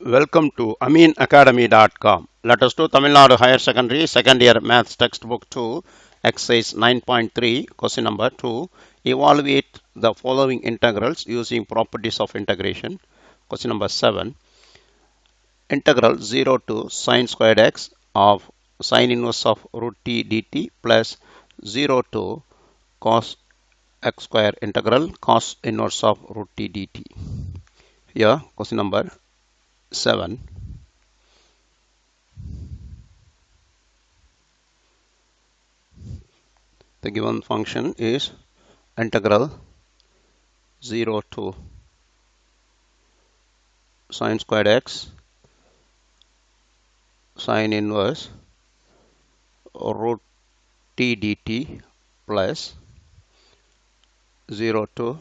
Welcome to AmeenAcademy.com. Let us do Tamil Nadu Higher Secondary Second Year Maths Textbook 2, Exercise 9.3, Question number 2. Evaluate the following integrals using properties of integration. Question number 7. Integral 0 to sine squared x of sine inverse of root t dt plus 0 to cos x square integral cos inverse of root t dt. Here, question number 7. The given function is integral 0 to sine squared x sine inverse root t dt plus 0 to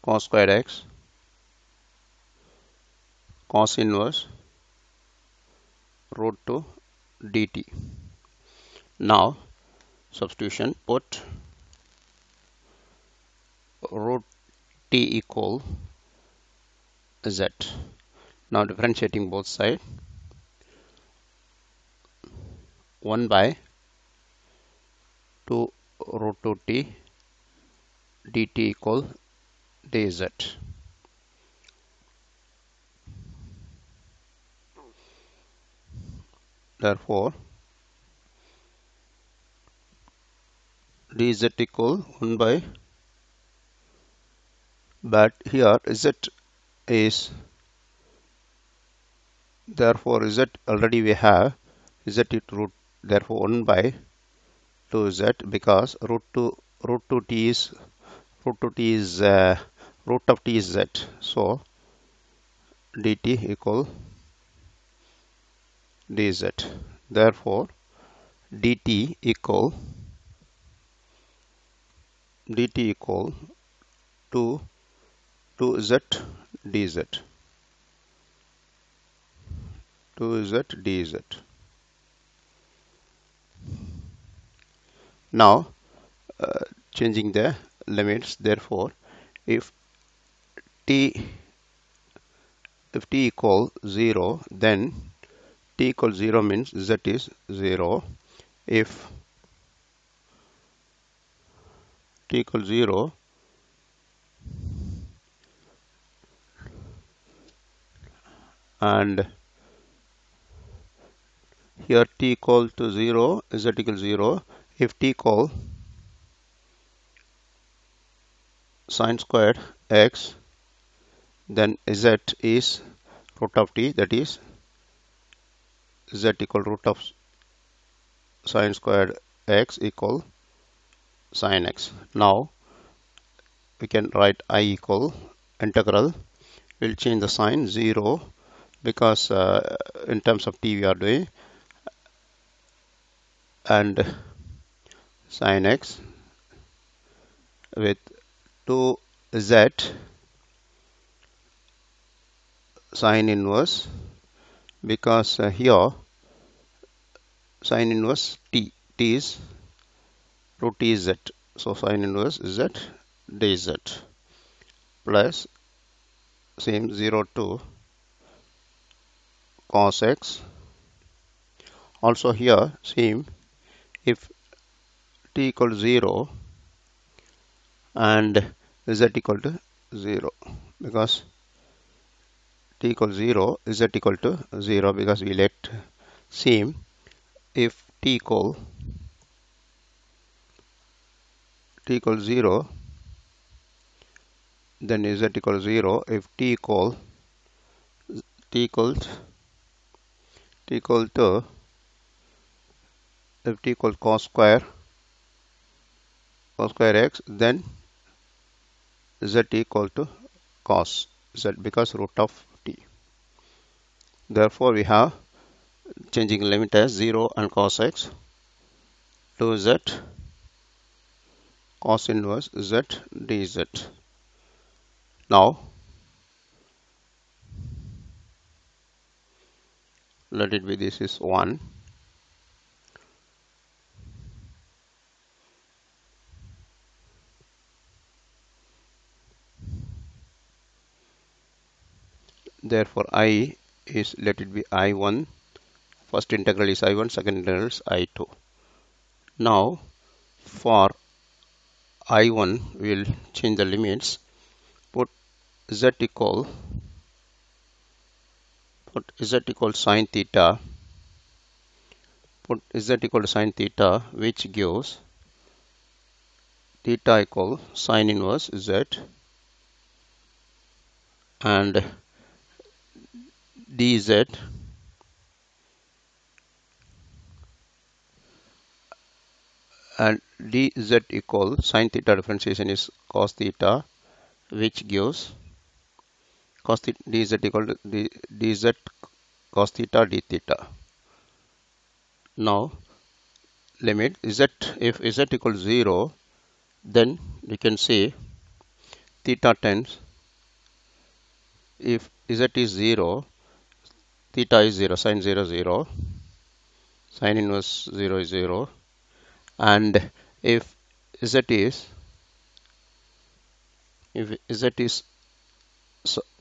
cos squared x cos inverse root 2 dt. Now substitution, put root t equal z. Now differentiating both sides, 1 by 2 root 2t dt equal dz. Therefore dz equal 1 by, but here z is, therefore z already we have z is root, therefore 1 by 2z, because root 2t is root of t is z, so dt equal dz. Therefore dt equal 2 2z dz, 2z dz. Now changing the limits, therefore if t equal 0, then t equal 0 means z is 0. If t equal 0, and here t equal to 0, z equal 0. If t equal sine squared x, then z is root of t, that is z equal root of sine squared x equal sine x. Now we can write I equal integral, we'll change the sign 0, because in terms of t we are doing, and sine x with 2z sine inverse, because here sine inverse t is root t z, so sine inverse z dz plus same 0 to cos x. Also here same, if t equals 0 and z equal to 0, because t equals 0, z equal to 0, because we let same, if t equals 0, then z equals 0. If t equals to, if t equals cos square x, then z equal to cos z, because root of t. Therefore we have changing limit as 0 and cos x, 2z cos inverse z dz. Now let it be, this is 1. Therefore I is, let it be I1. First integral is I1, second integral is I2. Now for I1 we will change the limits. Put z equal sine theta. Put z equal to sine theta, which gives theta equal sine inverse z, and dz and dz equal sine theta differentiation is cos theta, which gives cos theta, dz equal to dz cos theta d theta. Now limit z, if z equals 0, then we can say theta tends, if z is 0, theta is 0, sine 0 0, sine inverse 0 is 0, and if z is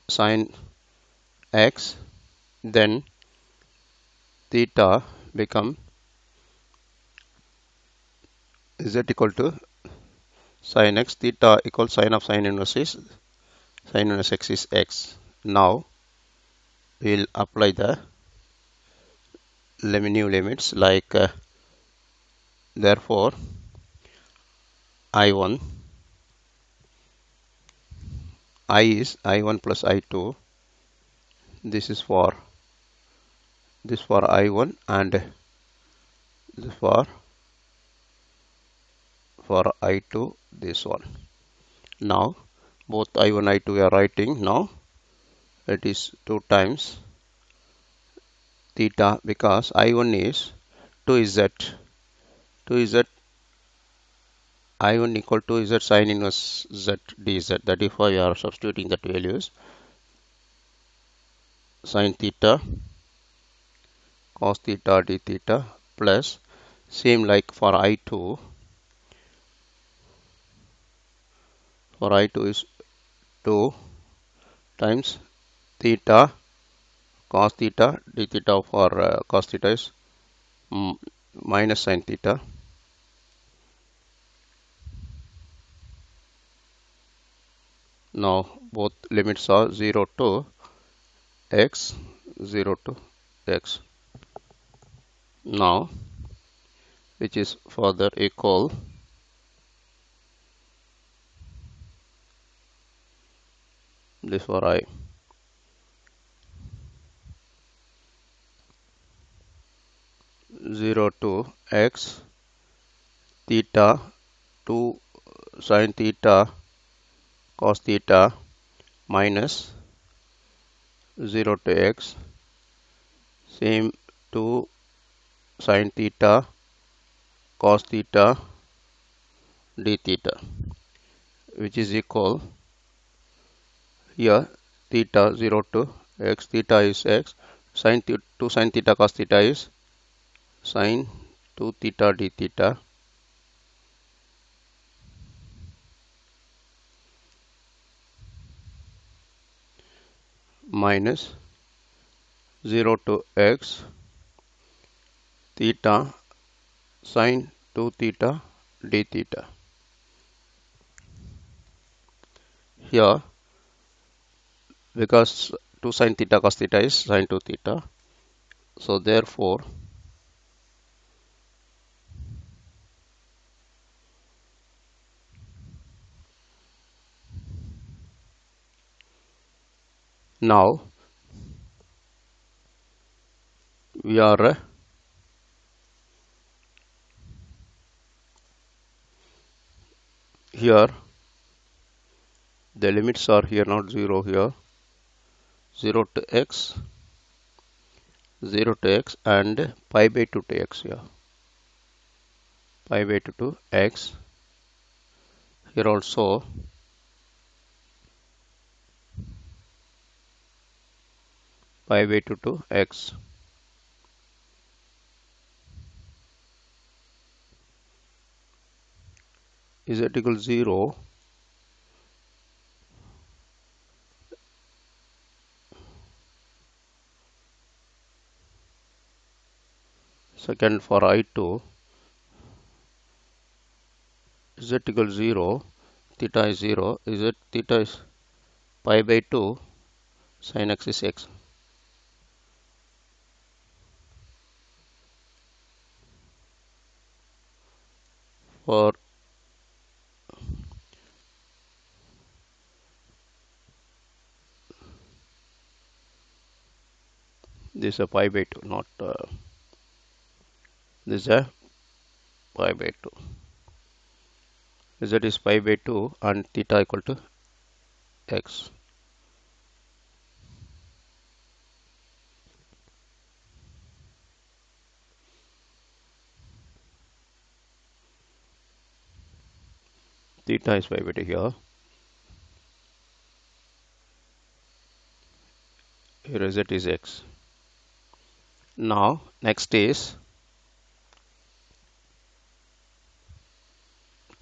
sine x, then theta become z equal to sine x. Theta equals sine of sine inverse is sine inverse x is x. Now we'll apply the new limits, like therefore I1 is I1 plus I2. This is for I1, and this for I2, this one. Now both I1 I2 we are writing. Now it is 2 times theta, because I1 is 2z I1 equal to z sine inverse z dz. That is why we are substituting that values. Sine theta cos theta d theta, plus same like for I2. For I2 is 2 times theta cos theta d theta. For cos theta is minus sine theta. Now both limits are 0 to x, 0 to x. Now which is further equal this for I. 0 to x, theta 2 sine theta cos theta minus 0 to x, same 2 sine theta cos theta d theta, which is equal, here theta 0 to x, theta is x, sine 2 sine theta cos theta is sine 2 theta d theta, minus 0 to x, theta sine 2 theta d theta. Here, because 2 sine theta cos theta is sine 2 theta, so therefore now we are here, the limits are here, not 0 here, 0 to x, 0 to x, and pi by 2 to x here, pi by 2 to x, here also pi by 2 to x. Is it equal 0? Second, for I2, z equals 0, theta is 0, z theta is pi by 2, sin x is x. For this is a pi by 2, not this is a pi by 2. Z is pi by 2 and theta equal to x. Theta is pi by 2 here. Here z is x. Now next is,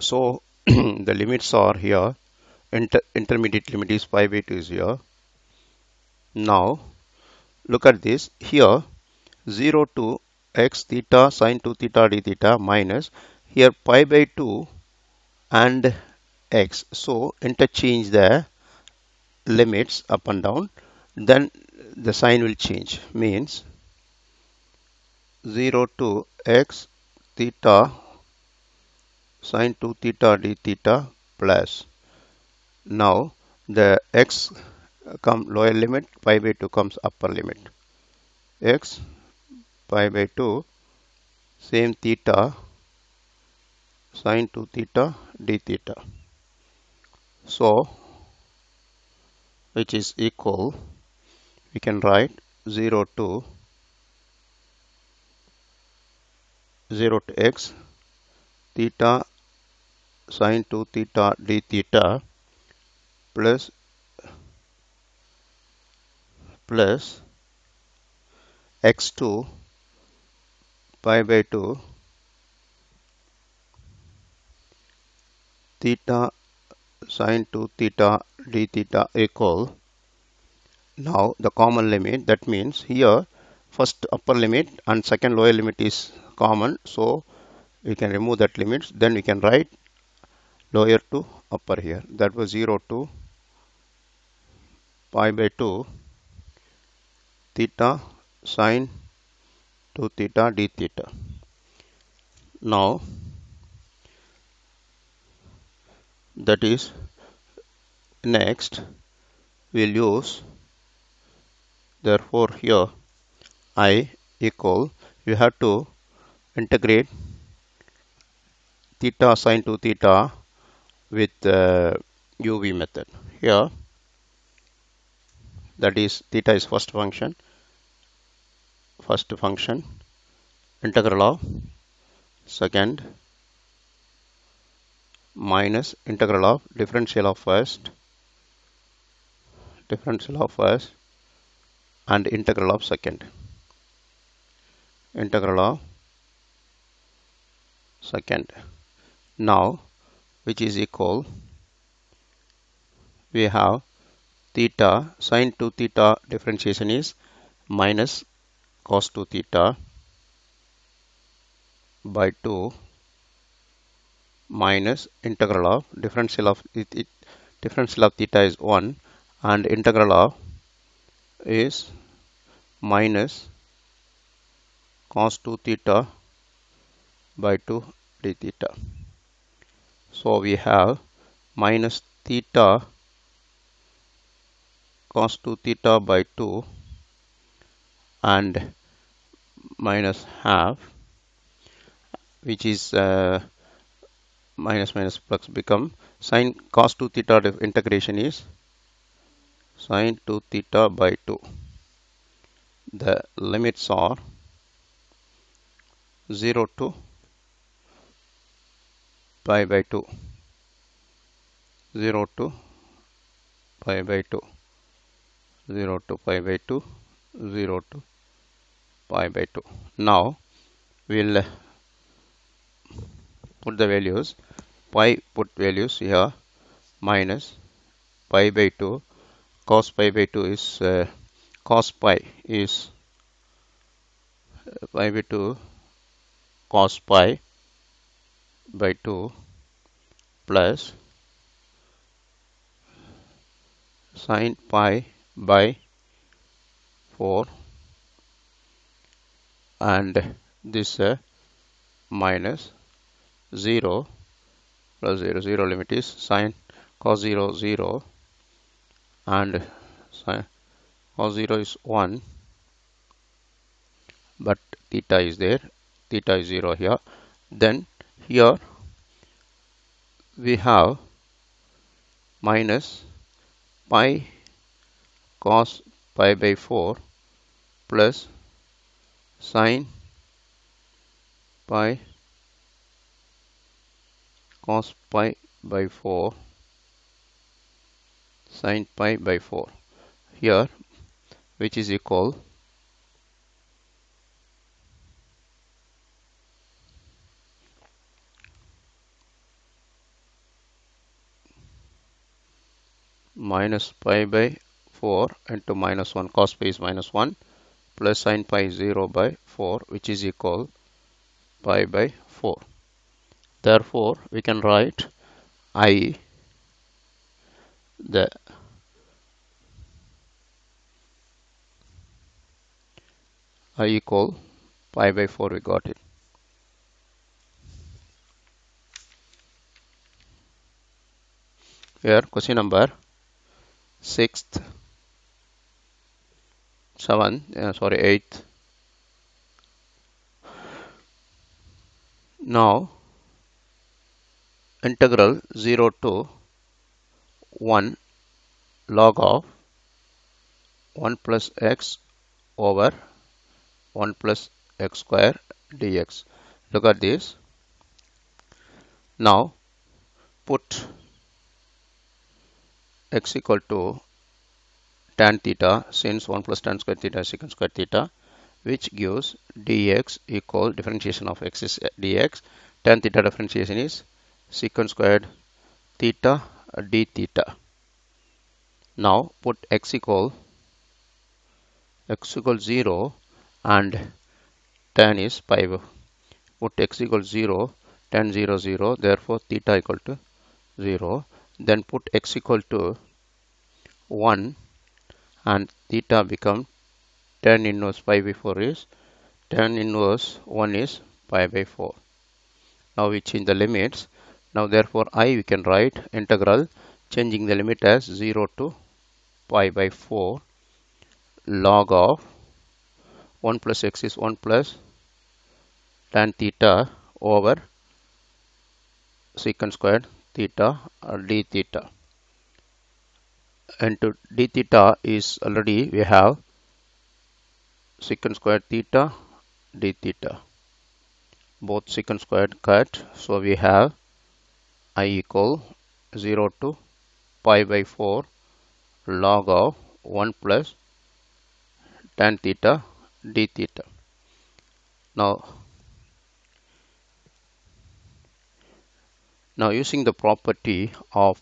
so the limits are here. Intermediate limit is pi by 2 is here. Now look at this here, 0 to x theta sine 2 theta d theta minus here pi by 2 and x. So interchange the limits up and down, then the sign will change. Means 0 to x theta sine 2 theta d theta plus, now the x come lower limit, pi by 2 comes upper limit, x pi by 2 same theta sine 2 theta d theta, so which is equal, we can write 0 to x theta sine 2 theta d theta plus x2 pi by 2 theta sine 2 theta d theta equal, now the common limit, that means here first upper limit and second lower limit is common, so we can remove that limit, then we can write lower to upper here, that was 0 to pi by 2 theta sine 2 theta d theta. Now that is, next we'll use, therefore here I equal, you have to integrate theta sine 2 theta with UV method. Here that is, theta is first function, integral of second minus integral of differential of first and integral of second, now which is equal, we have theta sine 2 theta differentiation is minus cos 2 theta by 2 minus integral of differential of theta is 1 and integral of is minus cos 2 theta by 2 d theta. So we have minus theta cos 2 theta by 2 and minus half, which is minus plus become sine cos 2 theta integration is sine 2 theta by 2. The limits are 0 to pi by 2, 0 to pi by 2, 0 to pi by 2, 0 to pi by 2. Now we'll put the values, pi put values here, minus pi by 2, cos pi by 2 is cos pi is pi by 2 cos pi by 2 plus sin pi by 4, and this minus 0 plus 0, 0 limit is sin cos 0 0, and sin cos 0 is 1, but theta is there, theta is 0 here. Then here we have minus pi cos pi by 4 plus sin pi cos pi by 4 sin pi by 4 here, which is equal minus pi by 4 into minus 1, cos pi is minus 1 plus sin pi is 0 by 4, which is equal pi by 4. Therefore, we can write I, the I equal pi by 4, we got it. Here question number 6th, 8th. Now integral 0 to 1 log of 1 plus x over 1 plus x square dx. Look at this. Now put x equal to tan theta, since 1 plus tan square theta is secant square theta, which gives dx equal differentiation of x is dx. Tan theta differentiation is secant squared theta d theta. Now put x equal 0 and tan is pi. Put x equal 0, tan 0 0, therefore theta equal to 0. Then put x equal to 1 and theta become tan inverse pi by 4 is tan inverse 1 is pi by 4. Now we change the limits. Now therefore I, we can write integral changing the limit as 0 to pi by 4 log of 1 plus x is 1 plus tan theta over secant squared theta d theta. And to d theta is already we have secant squared theta d theta. Both secant squared cut, so we have I equal 0 to pi by 4 log of 1 plus tan theta d theta. Now using the property of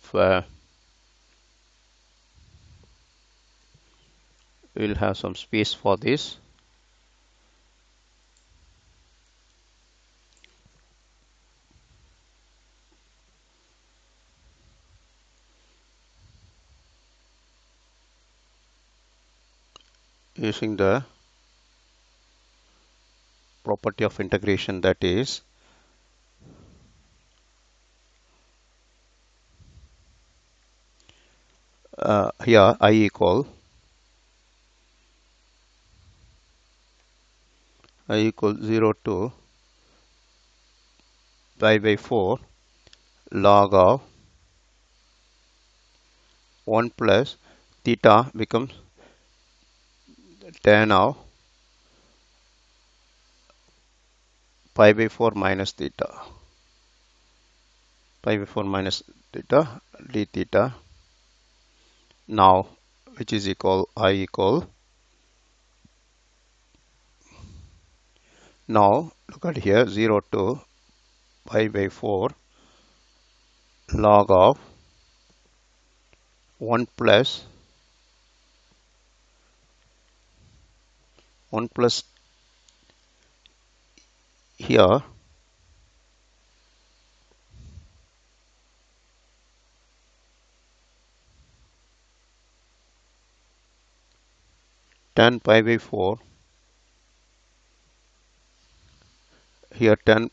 we'll have some space for this. Using the property of integration, that is here I equal 0 to pi by 4 log of 1 plus theta becomes tan of pi by 4 minus theta, pi by 4 minus theta d theta. Now which is equal I equal, now look at here, 0 to pi by 4 log of 1 plus here tan pi by 4, here tan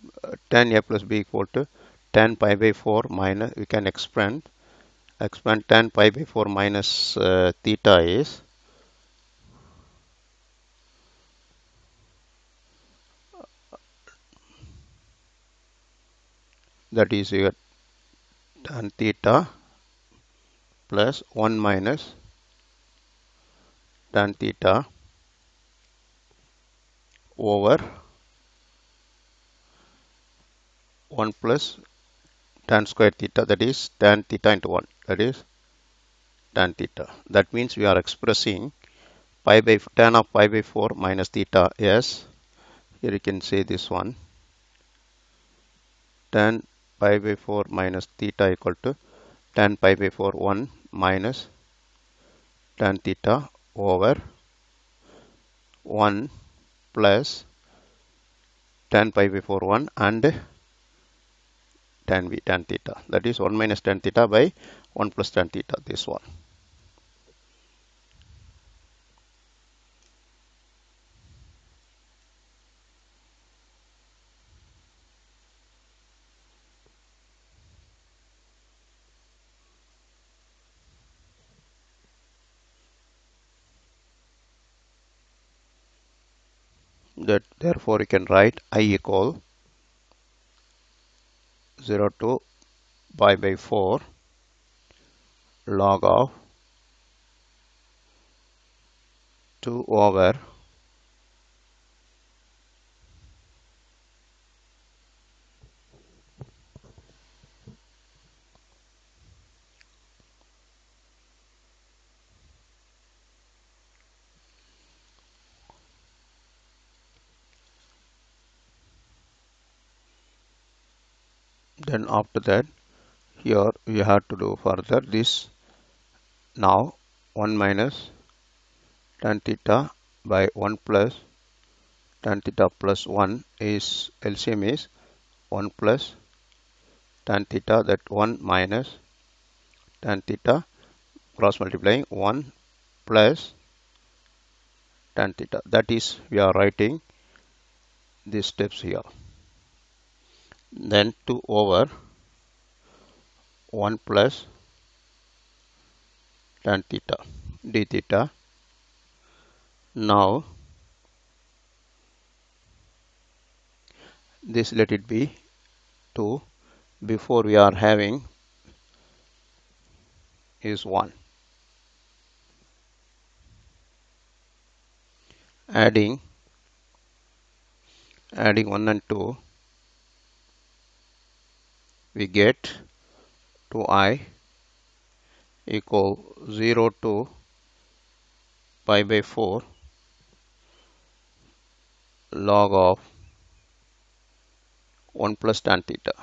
a plus b equal to tan pi by 4 minus, we can expand tan pi by 4 minus theta is that is your tan theta plus 1 minus tan theta over 1 plus tan square theta, that is tan theta into 1, that is tan theta. That means we are expressing tan of pi by 4 minus theta as, here you can say this one, tan pi by 4 minus theta equal to tan pi by 4 1 minus tan theta over 1 plus tan pi by 4 1 and tan theta, that is 1 minus tan theta by 1 plus tan theta, this one. That therefore you can write I equal 0 to pi by 4 log of 2 over then after that here we have to do further this. Now 1 minus tan theta by 1 plus tan theta plus 1 is LCM is 1 plus tan theta, that 1 minus tan theta cross multiplying 1 plus tan theta, that is we are writing these steps here. Then 2 over 1 plus tan theta d theta. Now this let it be 2, before we are having is 1, adding 1 and 2 we get 2i equal 0 to pi by 4 log of 1 plus tan theta.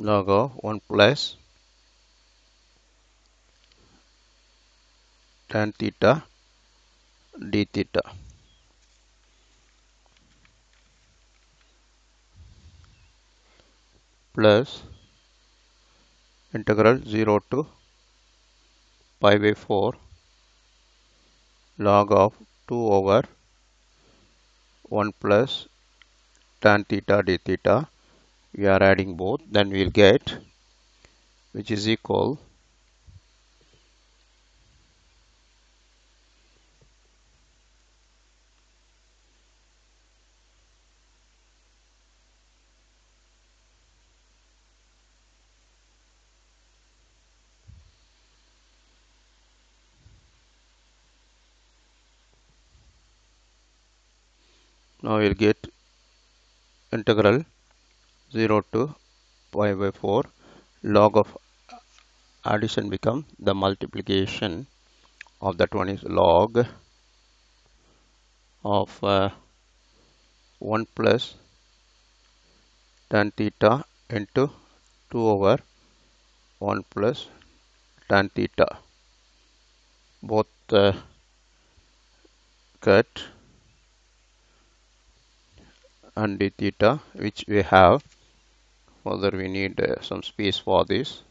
Log of 1 plus tan theta d theta plus integral 0 to pi by 4 log of 2 over 1 plus tan theta d theta. We are adding both, then we will get, which is equal now we will get integral 0 to pi by 4 log of addition become the multiplication of that one is log of 1 plus tan theta into 2 over 1 plus tan theta, both cut and d theta, which we have. Further we need some space for this.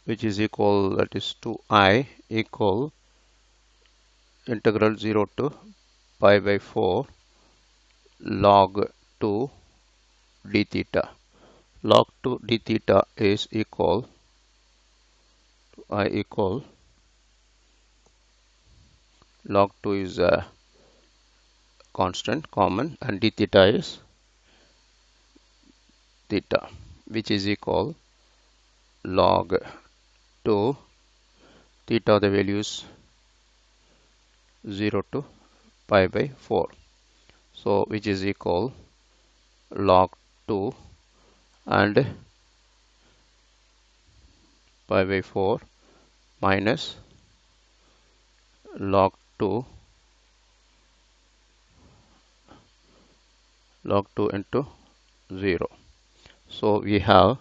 Which is equal, that is 2I equal integral 0 to pi by 4 log 2 d theta. Log 2 d theta is equal to I equal log 2 is a constant common and d theta is theta, which is equal log 2 theta, the values 0 to pi by 4. So which is equal log 2 and pi by 4 minus log 2 into 0. So we have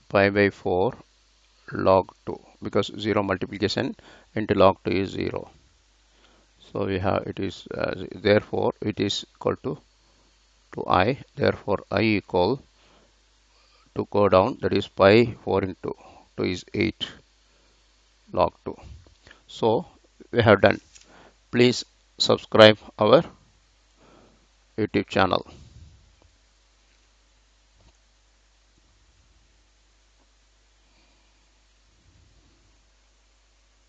pi by 4 log 2, because 0 multiplication into log 2 is 0. So we have it is therefore it is equal to I. Therefore I equal to go down, that is pi 4 into 2 is 8 log 2. So we have done. Please subscribe our YouTube channel.